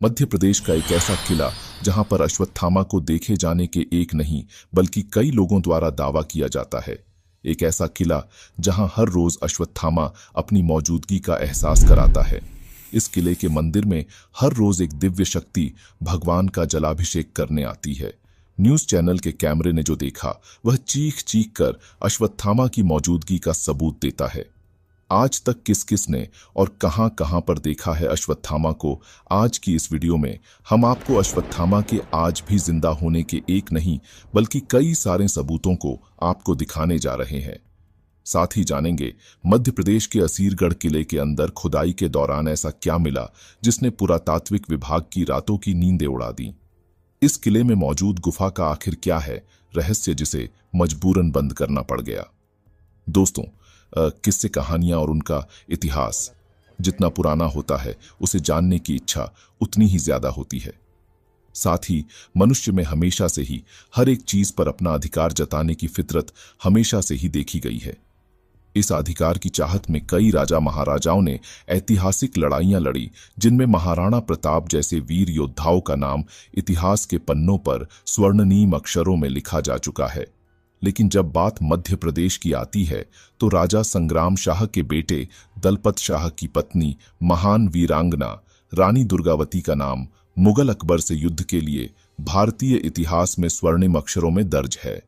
मध्य प्रदेश का एक ऐसा किला जहां पर अश्वत्थामा को देखे जाने के एक नहीं बल्कि कई लोगों द्वारा दावा किया जाता है। एक ऐसा किला जहां हर रोज अश्वत्थामा अपनी मौजूदगी का एहसास कराता है। इस किले के मंदिर में हर रोज एक दिव्य शक्ति भगवान का जलाभिषेक करने आती है। न्यूज चैनल के कैमरे ने जो देखा वह चीख चीख कर अश्वत्थामा की मौजूदगी का सबूत देता है। आज तक किस किस ने और कहां कहां पर देखा है अश्वत्थामा को, आज की इस वीडियो में हम आपको अश्वत्थामा के आज भी जिंदा होने के एक नहीं बल्कि कई सारे सबूतों को आपको दिखाने जा रहे हैं। साथ ही जानेंगे मध्य प्रदेश के असीरगढ़ किले के अंदर खुदाई के दौरान ऐसा क्या मिला जिसने पुरातात्विक विभाग की रातों की नींदें उड़ा दी। इस किले में मौजूद गुफा का आखिर क्या है रहस्य जिसे मजबूरन बंद करना पड़ गया। दोस्तों, किस्से कहानियां और उनका इतिहास जितना पुराना होता है उसे जानने की इच्छा उतनी ही ज्यादा होती है। साथ ही मनुष्य में हमेशा से ही हर एक चीज पर अपना अधिकार जताने की फितरत हमेशा से ही देखी गई है। इस अधिकार की चाहत में कई राजा महाराजाओं ने ऐतिहासिक लड़ाइयां लड़ी जिनमें महाराणा प्रताप जैसे वीर योद्धाओं का नाम इतिहास के पन्नों पर स्वर्णनीम अक्षरों में लिखा जा चुका है। लेकिन जब बात मध्य प्रदेश की आती है तो राजा संग्राम शाह के बेटे दलपत शाह की पत्नी महान वीरांगना रानी दुर्गावती का नाम मुगल अकबर से युद्ध के लिए भारतीय इतिहास में स्वर्णिम अक्षरों में दर्ज है।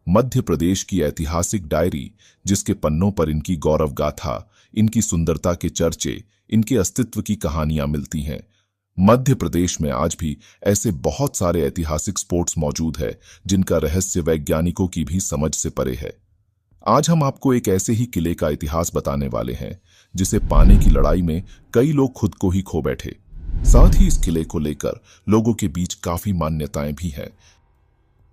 मध्य प्रदेश की ऐतिहासिक डायरी जिसके पन्नों पर इनकी गौरव गाथा, इनकी सुंदरता के चर्चे, इनके अस्तित्व की कहानियां मिलती हैं। मध्य प्रदेश में आज भी ऐसे बहुत सारे ऐतिहासिक स्पॉट्स मौजूद है जिनका रहस्य वैज्ञानिकों की भी समझ से परे है। आज हम आपको एक ऐसे ही किले का इतिहास बताने वाले हैं जिसे पाने की लड़ाई में कई लोग खुद को ही खो बैठे। साथ ही इस किले को लेकर लोगों के बीच काफी मान्यताएं भी हैं।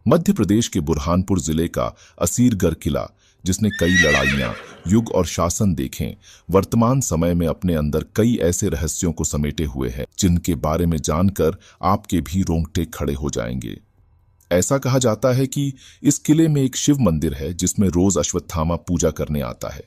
मध्य प्रदेश के बुरहानपुर जिले का असीरगढ़ किला जिसने कई लड़ाइयां, युग और शासन देखें, वर्तमान समय में अपने अंदर कई ऐसे रहस्यों को समेटे हुए है जिनके बारे में जानकर आपके भी रोंगटे खड़े हो जाएंगे। ऐसा कहा जाता है कि इस किले में एक शिव मंदिर है जिसमें रोज अश्वत्थामा पूजा करने आता है।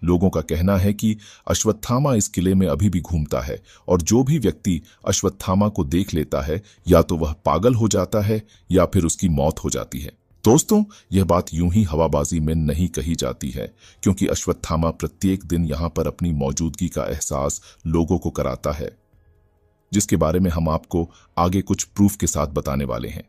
लोगों का कहना है कि अश्वत्थामा इस किले में अभी भी घूमता है और जो भी व्यक्ति अश्वत्थामा को देख लेता है या तो वह पागल हो जाता है या फिर उसकी मौत हो जाती है। दोस्तों, यह बात यूं ही हवाबाजी में नहीं कही जाती है क्योंकि अश्वत्थामा प्रत्येक दिन यहां पर अपनी मौजूदगी का एहसास लोगों को कराता है, जिसके बारे में हम आपको आगे कुछ प्रूफ के साथ बताने वाले हैं।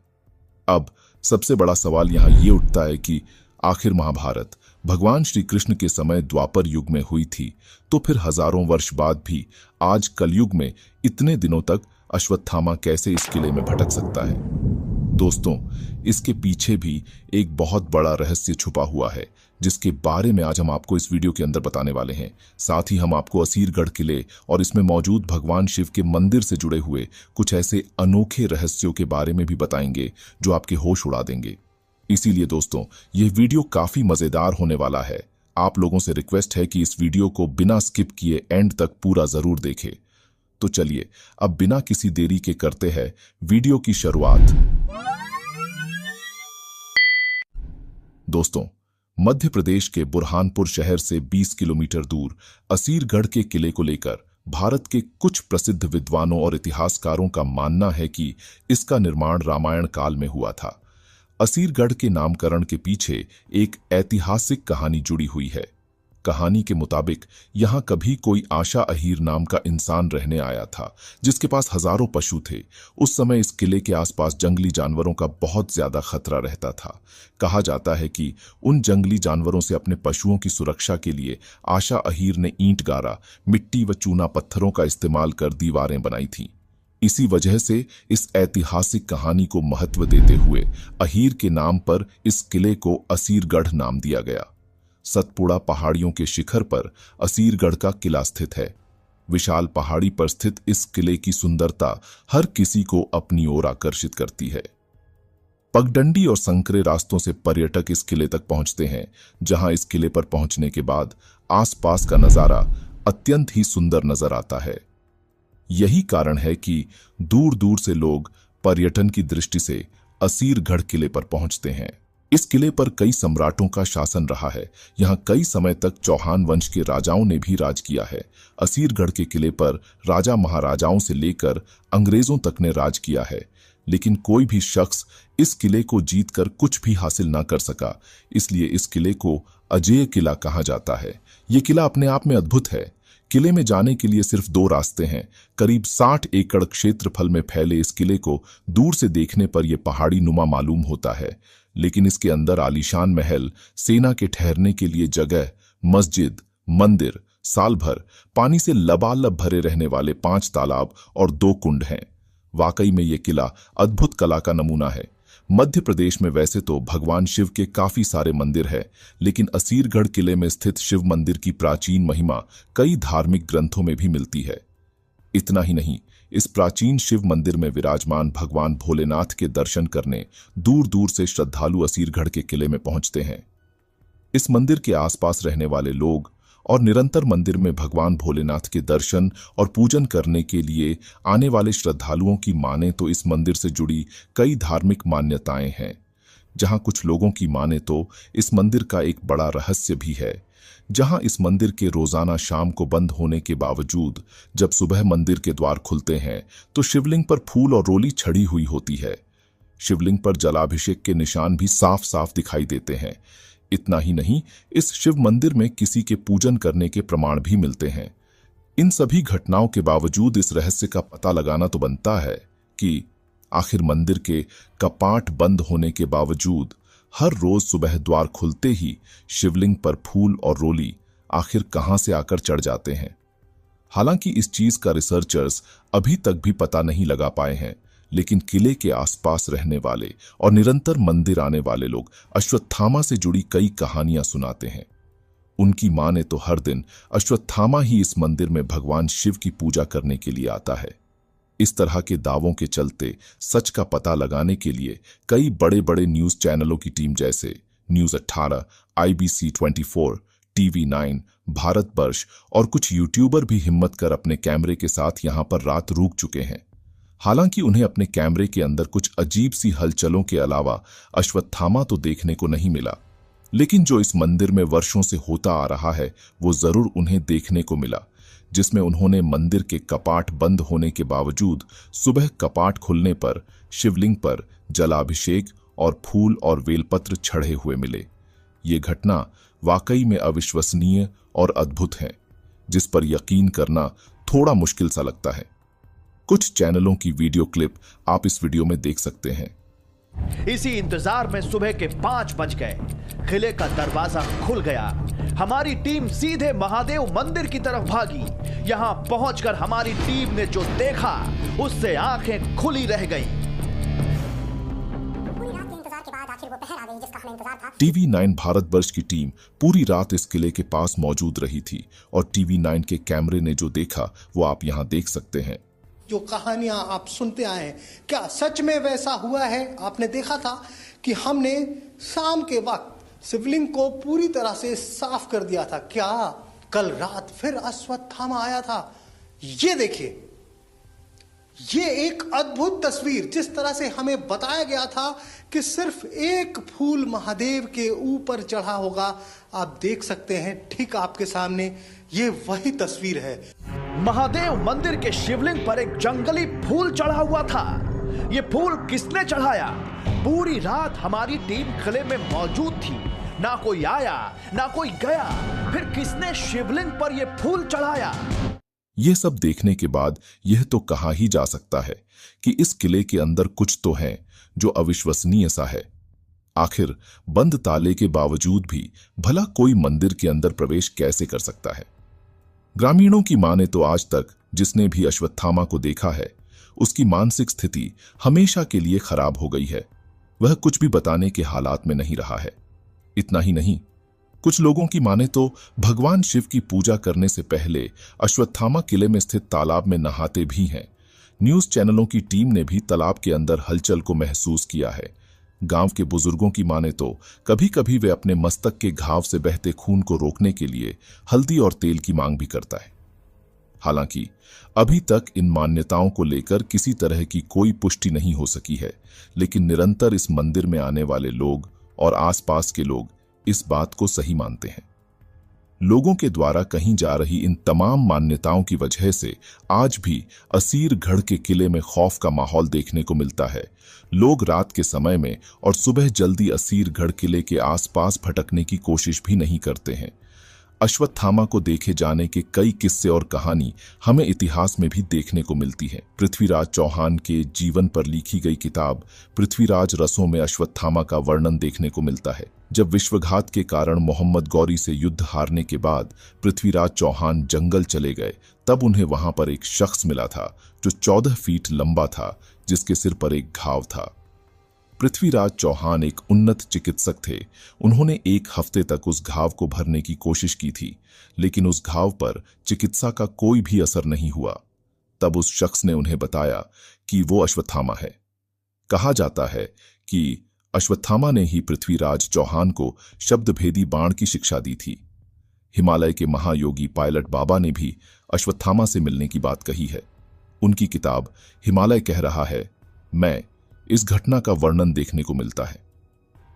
अब सबसे बड़ा सवाल यहां ये उठता है कि आखिर महाभारत भगवान श्री कृष्ण के समय द्वापर युग में हुई थी तो फिर हजारों वर्ष बाद भी आज कलयुग में इतने दिनों तक अश्वत्थामा कैसे इस किले में भटक सकता है। दोस्तों, इसके पीछे भी एक बहुत बड़ा रहस्य छुपा हुआ है जिसके बारे में आज हम आपको इस वीडियो के अंदर बताने वाले हैं। साथ ही हम आपको असीरगढ़ किले और इसमें मौजूद भगवान शिव के मंदिर से जुड़े हुए कुछ ऐसे अनोखे रहस्यों के बारे में भी बताएंगे जो आपके होश उड़ा देंगे। इसीलिए दोस्तों, यह वीडियो काफी मजेदार होने वाला है। आप लोगों से रिक्वेस्ट है कि इस वीडियो को बिना स्किप किए एंड तक पूरा जरूर देखें। तो चलिए अब बिना किसी देरी के करते हैं वीडियो की शुरुआत। दोस्तों, मध्य प्रदेश के बुरहानपुर शहर से 20 किलोमीटर दूर असीरगढ़ के किले को लेकर भारत के कुछ प्रसिद्ध विद्वानों और इतिहासकारों का मानना है कि इसका निर्माण रामायण काल में हुआ था। असीरगढ़ के नामकरण के पीछे एक ऐतिहासिक कहानी जुड़ी हुई है। कहानी के मुताबिक यहां कभी कोई आशा अहीर नाम का इंसान रहने आया था जिसके पास हजारों पशु थे। उस समय इस किले के आसपास जंगली जानवरों का बहुत ज्यादा खतरा रहता था। कहा जाता है कि उन जंगली जानवरों से अपने पशुओं की सुरक्षा के लिए आशा अहीर ने ईंट गारा, मिट्टी व चूना पत्थरों का इस्तेमाल कर दीवारें बनाई थीं। इसी वजह से इस ऐतिहासिक कहानी को महत्व देते हुए अहीर के नाम पर इस किले को असीरगढ़ नाम दिया गया। सतपुड़ा पहाड़ियों के शिखर पर असीरगढ़ का किला स्थित है। विशाल पहाड़ी पर स्थित इस किले की सुंदरता हर किसी को अपनी ओर आकर्षित करती है। पगडंडी और संकरे रास्तों से पर्यटक इस किले तक पहुंचते हैं, जहां इस किले पर पहुंचने के बाद आसपास का नजारा अत्यंत ही सुंदर नजर आता है। यही कारण है कि दूर दूर से लोग पर्यटन की दृष्टि से असीरगढ़ किले पर पहुंचते हैं। इस किले पर कई सम्राटों का शासन रहा है। यहाँ कई समय तक चौहान वंश के राजाओं ने भी राज किया है। असीरगढ़ के किले पर राजा महाराजाओं से लेकर अंग्रेजों तक ने राज किया है, लेकिन कोई भी शख्स इस किले को जीतकर कुछ भी हासिल ना कर सका। इसलिए इस किले को अजेय किला कहा जाता है। ये किला अपने आप में अद्भुत है। किले में जाने के लिए सिर्फ 2 रास्ते हैं। करीब 60 एकड़ क्षेत्रफल में फैले इस किले को दूर से देखने पर यह पहाड़ी नुमा मालूम होता है, लेकिन इसके अंदर आलीशान महल, सेना के ठहरने के लिए जगह, मस्जिद, मंदिर, साल भर पानी से लबालब भरे रहने वाले 5 तालाब और 2 कुंड हैं। वाकई में यह किला अद्भुत कला का नमूना है। मध्य प्रदेश में वैसे तो भगवान शिव के काफी सारे मंदिर हैं, लेकिन असीरगढ़ किले में स्थित शिव मंदिर की प्राचीन महिमा कई धार्मिक ग्रंथों में भी मिलती है। इतना ही नहीं, इस प्राचीन शिव मंदिर में विराजमान भगवान भोलेनाथ के दर्शन करने दूर दूर से श्रद्धालु असीरगढ़ के किले में पहुंचते हैं। इस मंदिर के आसपास रहने वाले लोग और निरंतर मंदिर में भगवान भोलेनाथ के दर्शन और पूजन करने के लिए आने वाले श्रद्धालुओं की माने तो इस मंदिर से जुड़ी कई धार्मिक मान्यताएं हैं। जहां कुछ लोगों की माने तो इस मंदिर का एक बड़ा रहस्य भी है। जहां इस मंदिर के रोजाना शाम को बंद होने के बावजूद जब सुबह मंदिर के द्वार खुलते हैं तो शिवलिंग पर फूल और रोली छड़ी हुई होती है। शिवलिंग पर जलाभिषेक के निशान भी साफ साफ दिखाई देते हैं। इतना ही नहीं, इस शिव मंदिर में किसी के पूजन करने के प्रमाण भी मिलते हैं। इन सभी घटनाओं के बावजूद इस रहस्य का पता लगाना तो बनता है कि आखिर मंदिर के कपाट बंद होने के बावजूद हर रोज सुबह द्वार खुलते ही शिवलिंग पर फूल और रोली आखिर कहां से आकर चढ़ जाते हैं। हालांकि इस चीज का रिसर्चर्स अभी तक भी पता नहीं लगा पाए हैं, लेकिन किले के आसपास रहने वाले और निरंतर मंदिर आने वाले लोग अश्वत्थामा से जुड़ी कई कहानियां सुनाते हैं। उनकी माने तो हर दिन अश्वत्थामा ही इस मंदिर में भगवान शिव की पूजा करने के लिए आता है। इस तरह के दावों के चलते सच का पता लगाने के लिए कई बड़े बड़े न्यूज चैनलों की टीम जैसे न्यूज 18, IBC 24, TV 9, भारतवर्ष और कुछ यूट्यूबर भी हिम्मत कर अपने कैमरे के साथ यहां पर रात रुक चुके हैं। हालांकि उन्हें अपने कैमरे के अंदर कुछ अजीब सी हलचलों के अलावा अश्वत्थामा तो देखने को नहीं मिला, लेकिन जो इस मंदिर में वर्षों से होता आ रहा है वो जरूर उन्हें देखने को मिला, जिसमें उन्होंने मंदिर के कपाट बंद होने के बावजूद सुबह कपाट खुलने पर शिवलिंग पर जलाभिषेक और फूल और बेलपत्र चढ़े हुए मिले। ये घटना वाकई में अविश्वसनीय और अद्भुत है, जिस पर यकीन करना थोड़ा मुश्किल सा लगता है। कुछ चैनलों की वीडियो क्लिप आप इस वीडियो में देख सकते हैं। इसी इंतजार में सुबह के 5 बज गए। किले का दरवाजा खुल गया। हमारी टीम सीधे महादेव मंदिर की तरफ भागी। यहां पहुंचकर हमारी टीम ने जो देखा उससे आंखें खुली रह गईं। TV 9 भारतवर्ष की टीम पूरी रात इस किले के पास मौजूद रही थी और TV 9 के कैमरे ने जो देखा वो आप यहां देख सकते हैं। जो कहानियां आप सुनते आए हैं, क्या सच में वैसा हुआ है? आपने देखा था कि हमने शाम के वक्त शिवलिंग को पूरी तरह से साफ कर दिया था। क्या कल रात फिर अश्वत्थामा आया था? ये देखिए, ये एक अद्भुत तस्वीर। जिस तरह से हमें बताया गया था कि सिर्फ एक फूल महादेव के ऊपर चढ़ा होगा, आप देख सकते हैं ठीक आपके सामने ये वही तस्वीर है। महादेव मंदिर के शिवलिंग पर एक जंगली फूल चढ़ा हुआ था। ये फूल किसने चढ़ाया? पूरी रात हमारी टीम किले में मौजूद थी। ना कोई आया ना कोई गया। फिर किसने शिवलिंग पर यह फूल चढ़ाया? यह सब देखने के बाद यह तो कहा ही जा सकता है कि इस किले के अंदर कुछ तो है जो अविश्वसनीय सा है। आखिर बंद ताले के बावजूद भी भला कोई मंदिर के अंदर प्रवेश कैसे कर सकता है? ग्रामीणों की माने तो आज तक जिसने भी अश्वत्थामा को देखा है उसकी मानसिक स्थिति हमेशा के लिए खराब हो गई है। वह कुछ भी बताने के हालात में नहीं रहा है। इतना ही नहीं, कुछ लोगों की माने तो भगवान शिव की पूजा करने से पहले अश्वत्थामा किले में स्थित तालाब में नहाते भी हैं। न्यूज चैनलों की टीम ने भी तालाब के अंदर हलचल को महसूस किया है। गांव के बुजुर्गों की माने तो कभी कभी वे अपने मस्तक के घाव से बहते खून को रोकने के लिए हल्दी और तेल की मांग भी करता है। हालांकि अभी तक इन मान्यताओं को लेकर किसी तरह की कोई पुष्टि नहीं हो सकी है, लेकिन निरंतर इस मंदिर में आने वाले लोग और आसपास के लोग इस बात को सही मानते हैं। लोगों के द्वारा कही जा रही इन तमाम मान्यताओं की वजह से आज भी असीरगढ़ के किले में खौफ का माहौल देखने को मिलता है। लोग रात के समय में और सुबह जल्दी असीरगढ़ किले के आसपास भटकने की कोशिश भी नहीं करते हैं। अश्वत्थामा को देखे जाने के कई किस्से और कहानी हमें इतिहास में भी देखने को मिलती है। पृथ्वीराज चौहान के जीवन पर लिखी गई किताब पृथ्वीराज रसों में अश्वत्थामा का वर्णन देखने को मिलता है। जब विश्वघात के कारण मोहम्मद गौरी से युद्ध हारने के बाद पृथ्वीराज चौहान जंगल चले गए, तब उन्हें वहां पर एक शख्स मिला था जो 14 फीट लंबा था, जिसके सिर पर एक घाव था। पृथ्वीराज चौहान एक उन्नत चिकित्सक थे। उन्होंने 1 हफ्ते तक उस घाव को भरने की कोशिश की थी, लेकिन उस घाव पर चिकित्सा का कोई भी असर नहीं हुआ। तब उस शख्स ने उन्हें बताया कि वो अश्वत्थामा है। कहा जाता है कि अश्वत्थामा ने ही पृथ्वीराज चौहान को शब्दभेदी बाण की शिक्षा दी थी। हिमालय के महायोगी पायलट बाबा ने भी अश्वत्थामा से मिलने की बात कही है। उनकी किताब हिमालय कह रहा है मैं इस घटना का वर्णन देखने को मिलता है,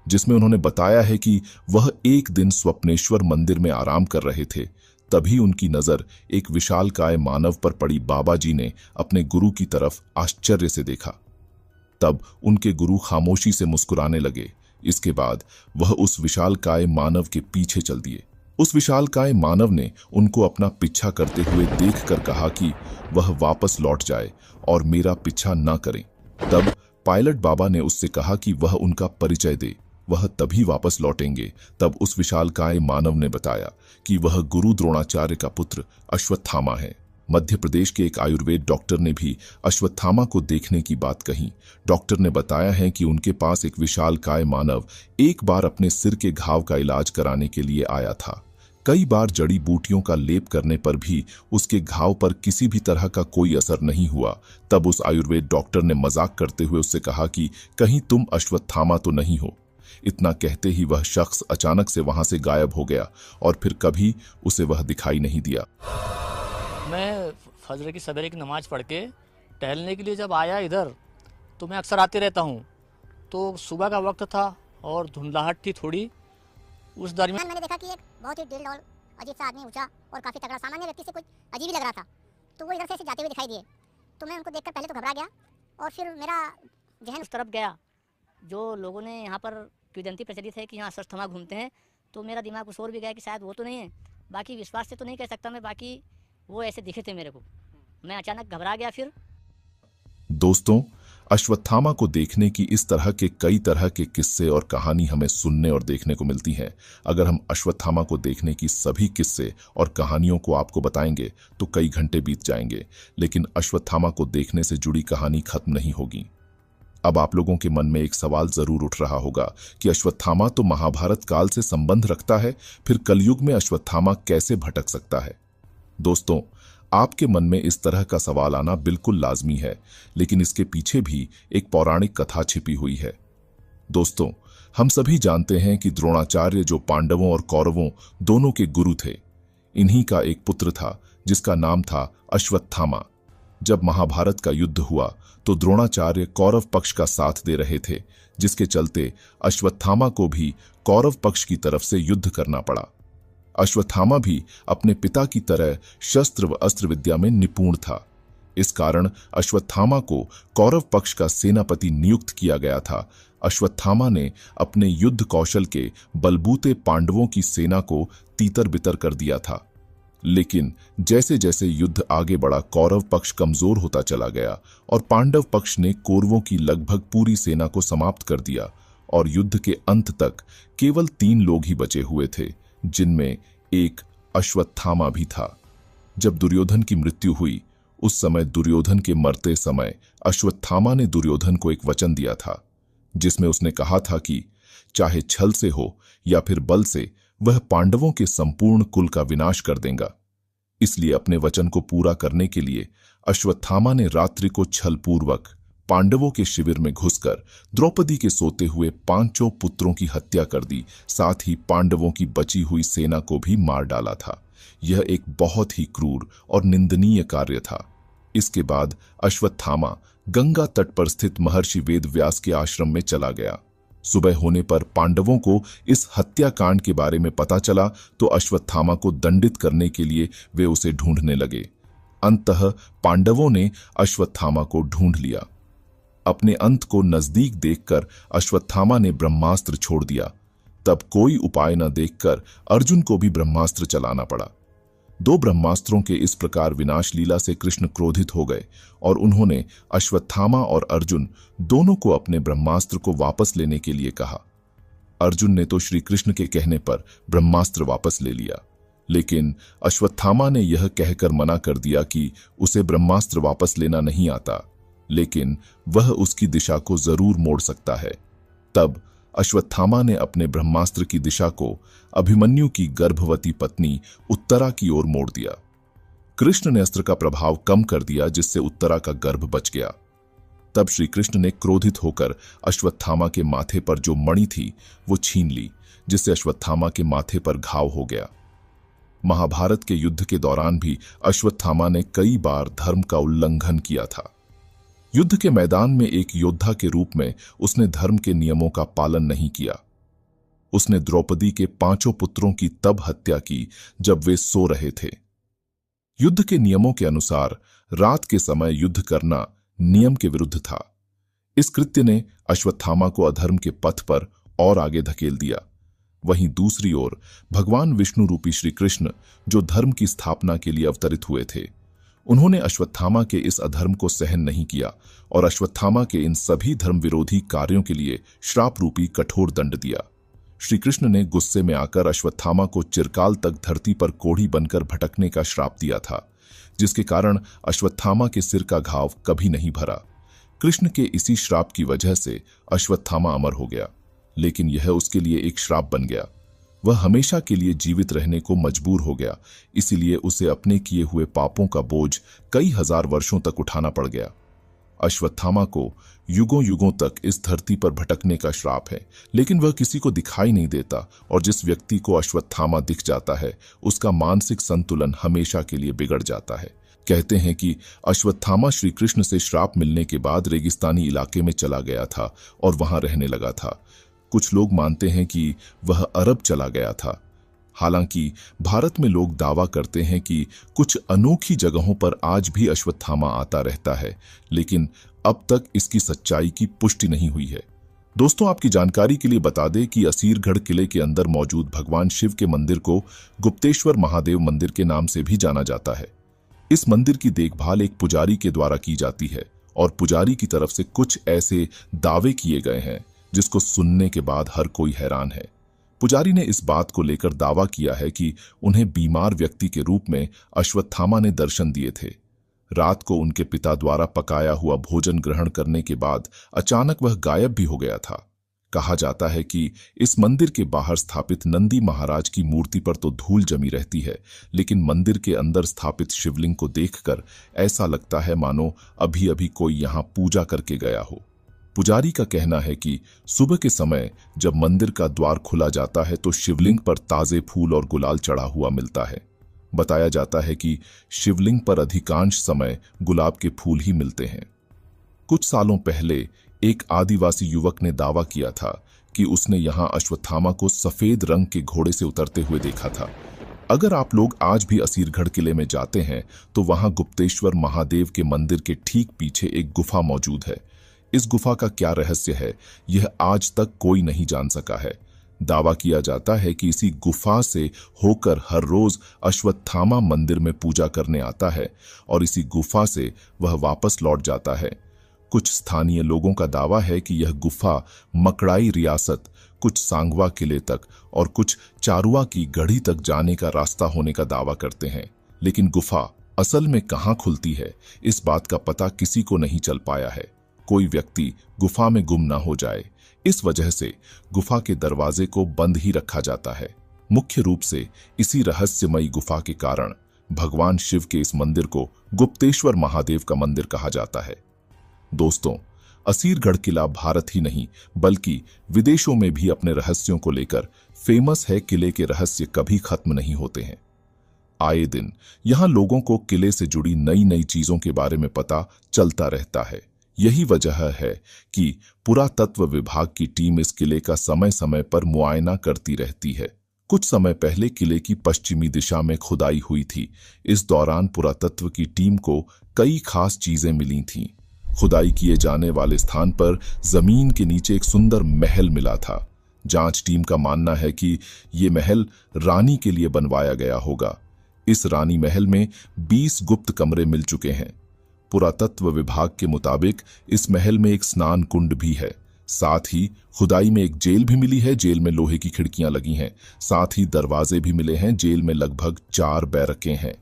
जिसमें उन्होंने बताया है कि वह एक दिन स्वप्नेश्वर मंदिर में आराम कर रहे थे। तभी उनकी नजर एक विशालकाय मानव पर पड़ी। बाबा जी ने अपने गुरु की तरफ आश्चर्य से देखा। तब उनके गुरु खामोशी से मुस्कुराने लगे। इसके बाद वह उस विशालकाय मानव के पीछे चल दिए। उस विशालकाय मानव ने उनको अपना पीछा करते हुए देखकर कहा कि वह वापस लौट जाए और मेरा पीछा ना करें। तब पायलट बाबा ने उससे कहा कि वह उनका परिचय दे, वह तभी वापस लौटेंगे। तब उस विशालकाय मानव ने बताया कि वह गुरु द्रोणाचार्य का पुत्र अश्वत्थामा है। मध्य प्रदेश के एक आयुर्वेद डॉक्टर ने भी अश्वत्थामा को देखने की बात कही। डॉक्टर ने बताया है कि उनके पास एक विशालकाय मानव एक बार अपने सिर के घाव का इलाज कराने के लिए आया था। कई बार जड़ी बूटियों का लेप करने पर भी उसके घाव पर किसी भी तरह का कोई असर नहीं हुआ। तब उस आयुर्वेद डॉक्टर ने मजाक करते हुए उससे कहा कि कहीं तुम अश्वत्थामा तो नहीं हो। इतना कहते ही वह शख्स अचानक से वहां से गायब हो गया और फिर कभी उसे वह दिखाई नहीं दिया। मैं फजर की सवेरे की नमाज पढ़ के टहलने के लिए जब आया इधर, तो मैं अक्सर आते रहता हूँ। तो सुबह का वक्त था और धुंधलाहट थी थोड़ी। उस दरमियान मैंने देखा कि एक बहुत ही ढील-ढाल अजीब सा आदमी, ऊंचा और काफ़ी तगड़ा, सामान्य व्यक्ति से कुछ अजीब ही लग रहा था। तो वो इधर से ऐसे जाते हुए दिखाई दिए। तो मैं उनको देखकर पहले तो घबरा गया और फिर मेरा जहन उस तरफ गया। जो लोगों ने यहाँ पर किंवदंती प्रचलित है कि यहाँ अश्वत्थामा घूमते हैं, तो मेरा दिमाग उस ओर भी गया कि शायद वो तो नहीं है। बाकी विश्वास से तो नहीं कह सकता मैं, बाकी वो ऐसे दिखे थे मेरे को। मैं अचानक घबरा गया। फिर दोस्तों, अश्वत्थामा को देखने की इस तरह के कई तरह के किस्से और कहानी हमें सुनने और देखने को मिलती हैं। अगर हम अश्वत्थामा को देखने की सभी किस्से और कहानियों को आपको बताएंगे तो कई घंटे बीत जाएंगे, लेकिन अश्वत्थामा को देखने से जुड़ी कहानी खत्म नहीं होगी। अब आप लोगों के मन में एक सवाल जरूर उठ रहा होगा कि अश्वत्थामा तो महाभारत काल से संबंध रखता है, फिर कलयुग में अश्वत्थामा कैसे भटक सकता है? दोस्तों, आपके मन में इस तरह का सवाल आना बिल्कुल लाजमी है, लेकिन इसके पीछे भी एक पौराणिक कथा छिपी हुई है। दोस्तों, हम सभी जानते हैं कि द्रोणाचार्य जो पांडवों और कौरवों दोनों के गुरु थे, इन्हीं का एक पुत्र था जिसका नाम था अश्वत्थामा। जब महाभारत का युद्ध हुआ तो द्रोणाचार्य कौरव पक्ष का साथ दे रहे थे, जिसके चलते अश्वत्थामा को भी कौरव पक्ष की तरफ से युद्ध करना पड़ा। अश्वत्थामा भी अपने पिता की तरह शस्त्र व अस्त्र विद्या में निपुण था। इस कारण अश्वत्थामा को कौरव पक्ष का सेनापति नियुक्त किया गया था। अश्वत्थामा ने अपने युद्ध कौशल के बलबूते पांडवों की सेना को तीतर बितर कर दिया था। लेकिन जैसे जैसे युद्ध आगे बढ़ा, कौरव पक्ष कमजोर होता चला गया और पांडव पक्ष ने कौरवों की लगभग पूरी सेना को समाप्त कर दिया और युद्ध के अंत तक केवल 3 लोग ही बचे हुए थे, जिनमें एक अश्वत्थामा भी था। जब दुर्योधन की मृत्यु हुई, उस समय दुर्योधन के मरते समय अश्वत्थामा ने दुर्योधन को एक वचन दिया था, जिसमें उसने कहा था कि चाहे छल से हो या फिर बल से, वह पांडवों के संपूर्ण कुल का विनाश कर देगा। इसलिए अपने वचन को पूरा करने के लिए अश्वत्थामा ने रात्रि को छलपूर्वक पांडवों के शिविर में घुसकर द्रौपदी के सोते हुए 5 पुत्रों की हत्या कर दी। साथ ही पांडवों की बची हुई सेना को भी मार डाला था। यह एक बहुत ही क्रूर और निंदनीय कार्य था। इसके बाद अश्वत्थामा गंगा तट पर स्थित महर्षि वेदव्यास के आश्रम में चला गया। सुबह होने पर पांडवों को इस हत्याकांड के बारे में पता चला तो अश्वत्थामा को दंडित करने के लिए वे उसे ढूंढने लगे। अंततः पांडवों ने अश्वत्थामा को ढूंढ लिया। अपने अंत को नजदीक देखकर अश्वत्थामा ने ब्रह्मास्त्र छोड़ दिया। तब कोई उपाय न देखकर अर्जुन को भी ब्रह्मास्त्र चलाना पड़ा। 2 ब्रह्मास्त्रों के इस प्रकार विनाश लीला से कृष्ण क्रोधित हो गए और उन्होंने अश्वत्थामा और अर्जुन दोनों को अपने ब्रह्मास्त्र को वापस लेने के लिए कहा। अर्जुन ने तो श्री कृष्ण के कहने पर ब्रह्मास्त्र वापस ले लिया, लेकिन अश्वत्थामा ने यह कहकर मना कर दिया कि उसे ब्रह्मास्त्र वापस लेना नहीं आता, लेकिन वह उसकी दिशा को जरूर मोड़ सकता है। तब अश्वत्थामा ने अपने ब्रह्मास्त्र की दिशा को अभिमन्यु की गर्भवती पत्नी उत्तरा की ओर मोड़ दिया। कृष्ण ने अस्त्र का प्रभाव कम कर दिया, जिससे उत्तरा का गर्भ बच गया। तब श्री कृष्ण ने क्रोधित होकर अश्वत्थामा के माथे पर जो मणि थी वो छीन ली, जिससे अश्वत्थामा के माथे पर घाव हो गया। महाभारत के युद्ध के दौरान भी अश्वत्थामा ने कई बार धर्म का उल्लंघन किया था। युद्ध के मैदान में एक योद्धा के रूप में उसने धर्म के नियमों का पालन नहीं किया। उसने द्रौपदी के 5 पुत्रों की तब हत्या की जब वे सो रहे थे। युद्ध के नियमों के अनुसार रात के समय युद्ध करना नियम के विरुद्ध था। इस कृत्य ने अश्वत्थामा को अधर्म के पथ पर और आगे धकेल दिया। वहीं दूसरी ओर भगवान विष्णु रूपी श्री कृष्ण, जो धर्म की स्थापना के लिए अवतरित हुए थे, उन्होंने अश्वत्थामा के इस अधर्म को सहन नहीं किया और अश्वत्थामा के इन सभी धर्म विरोधी कार्यों के लिए श्राप रूपी कठोर दंड दिया। श्री कृष्ण ने गुस्से में आकर अश्वत्थामा को चिरकाल तक धरती पर कोढ़ी बनकर भटकने का श्राप दिया था, जिसके कारण अश्वत्थामा के सिर का घाव कभी नहीं भरा। कृष्ण के इसी श्राप की वजह से अश्वत्थामा अमर हो गया, लेकिन यह उसके लिए एक श्राप बन गया। वह हमेशा के लिए जीवित रहने को मजबूर हो गया, इसीलिए उसे अपने किए हुए पापों का बोझ कई हजार वर्षों तक उठाना पड़ गया। अश्वत्थामा को युगों युगों तक इस धरती पर भटकने का श्राप है, लेकिन वह किसी को दिखाई नहीं देता और जिस व्यक्ति को अश्वत्थामा दिख जाता है उसका मानसिक संतुलन हमेशा के लिए बिगड़ जाता है। कहते हैं कि अश्वत्थामा श्री कृष्ण से श्राप मिलने के बाद रेगिस्तानी इलाके में चला गया था और वहां रहने लगा था। कुछ लोग मानते हैं कि वह अरब चला गया था। हालांकि भारत में लोग दावा करते हैं कि कुछ अनोखी जगहों पर आज भी अश्वत्थामा आता रहता है, लेकिन अब तक इसकी सच्चाई की पुष्टि नहीं हुई है। दोस्तों, आपकी जानकारी के लिए बता दें कि असीरगढ़ किले के अंदर मौजूद भगवान शिव के मंदिर को गुप्तेश्वर महादेव मंदिर के नाम से भी जाना जाता है। इस मंदिर की देखभाल एक पुजारी के द्वारा की जाती है और पुजारी की तरफ से कुछ ऐसे दावे किए गए हैं जिसको सुनने के बाद हर कोई हैरान है। पुजारी ने इस बात को लेकर दावा किया है कि उन्हें बीमार व्यक्ति के रूप में अश्वत्थामा ने दर्शन दिए थे। रात को उनके पिता द्वारा पकाया हुआ भोजन ग्रहण करने के बाद अचानक वह गायब भी हो गया था। कहा जाता है कि इस मंदिर के बाहर स्थापित नंदी महाराज की मूर्ति पर तो धूल जमी रहती है, लेकिन मंदिर के अंदर स्थापित शिवलिंग को देखकर ऐसा लगता है मानो अभी अभी कोई यहां पूजा करके गया हो। पुजारी का कहना है कि सुबह के समय जब मंदिर का द्वार खुला जाता है तो शिवलिंग पर ताजे फूल और गुलाल चढ़ा हुआ मिलता है। बताया जाता है कि शिवलिंग पर अधिकांश समय गुलाब के फूल ही मिलते हैं। कुछ सालों पहले एक आदिवासी युवक ने दावा किया था कि उसने यहां अश्वत्थामा को सफेद रंग के घोड़े से उतरते हुए देखा था। अगर आप लोग आज भी असीरगढ़ किले में जाते हैं तो वहां गुप्तेश्वर महादेव के मंदिर के ठीक पीछे एक गुफा मौजूद है। इस गुफा का क्या रहस्य है, यह आज तक कोई नहीं जान सका है। दावा किया जाता है कि इसी गुफा से होकर हर रोज अश्वत्थामा मंदिर में पूजा करने आता है और इसी गुफा से वह वापस लौट जाता है। कुछ स्थानीय लोगों का दावा है कि यह गुफा मकड़ाई रियासत, कुछ सांगवा किले तक और कुछ चारुआ की गढ़ी तक जाने का रास्ता होने का दावा करते हैं, लेकिन गुफा असल में कहां खुलती है इस बात का पता किसी को नहीं चल पाया है। कोई व्यक्ति गुफा में गुम ना हो जाए, इस वजह से गुफा के दरवाजे को बंद ही रखा जाता है। मुख्य रूप से इसी रहस्यमयी गुफा के कारण भगवान शिव के इस मंदिर को गुप्तेश्वर महादेव का मंदिर कहा जाता है। दोस्तों, असीरगढ़ किला भारत ही नहीं बल्कि विदेशों में भी अपने रहस्यों को लेकर फेमस है। किले के रहस्य कभी खत्म नहीं होते हैं। आए दिन यहां लोगों को किले से जुड़ी नई नई चीजों के बारे में पता चलता रहता है। यही वजह है कि पुरातत्व विभाग की टीम इस किले का समय समय पर मुआयना करती रहती है। कुछ समय पहले किले की पश्चिमी दिशा में खुदाई हुई थी। इस दौरान पुरातत्व की टीम को कई खास चीजें मिली थीं। खुदाई किए जाने वाले स्थान पर जमीन के नीचे एक सुंदर महल मिला था। जांच टीम का मानना है कि ये महल रानी के लिए बनवाया गया होगा। इस रानी महल में 20 गुप्त कमरे मिल चुके हैं। पुरातत्व विभाग के मुताबिक इस महल में एक स्नान कुंड भी है। साथ ही खुदाई में एक जेल भी मिली है। जेल में लोहे की खिड़कियां लगी हैं। साथ ही दरवाजे भी मिले हैं। जेल में लगभग 4 बैरकें हैं।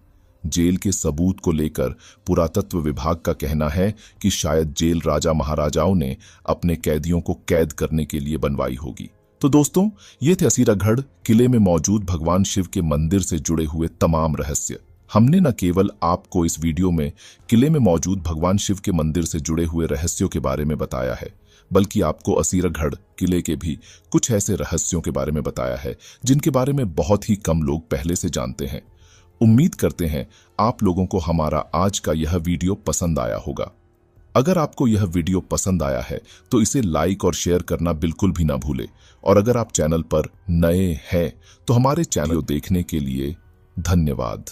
जेल के सबूत को लेकर पुरातत्व विभाग का कहना है कि शायद जेल राजा महाराजाओं ने अपने कैदियों को कैद करने के लिए बनवाई होगी। तो दोस्तों, ये थे असीरागढ़ किले में मौजूद भगवान शिव के मंदिर से जुड़े हुए तमाम रहस्य। हमने न केवल आपको इस वीडियो में किले में मौजूद भगवान शिव के मंदिर से जुड़े हुए रहस्यों के बारे में बताया है, बल्कि आपको असीरागढ़ किले के भी कुछ ऐसे रहस्यों के बारे में बताया है जिनके बारे में बहुत ही कम लोग पहले से जानते हैं। उम्मीद करते हैं आप लोगों को हमारा आज का यह वीडियो पसंद आया होगा। अगर आपको यह वीडियो पसंद आया है तो इसे लाइक और शेयर करना बिल्कुल भी ना भूलें। और अगर आप चैनल पर नए हैं तो हमारे चैनल देखने के लिए धन्यवाद।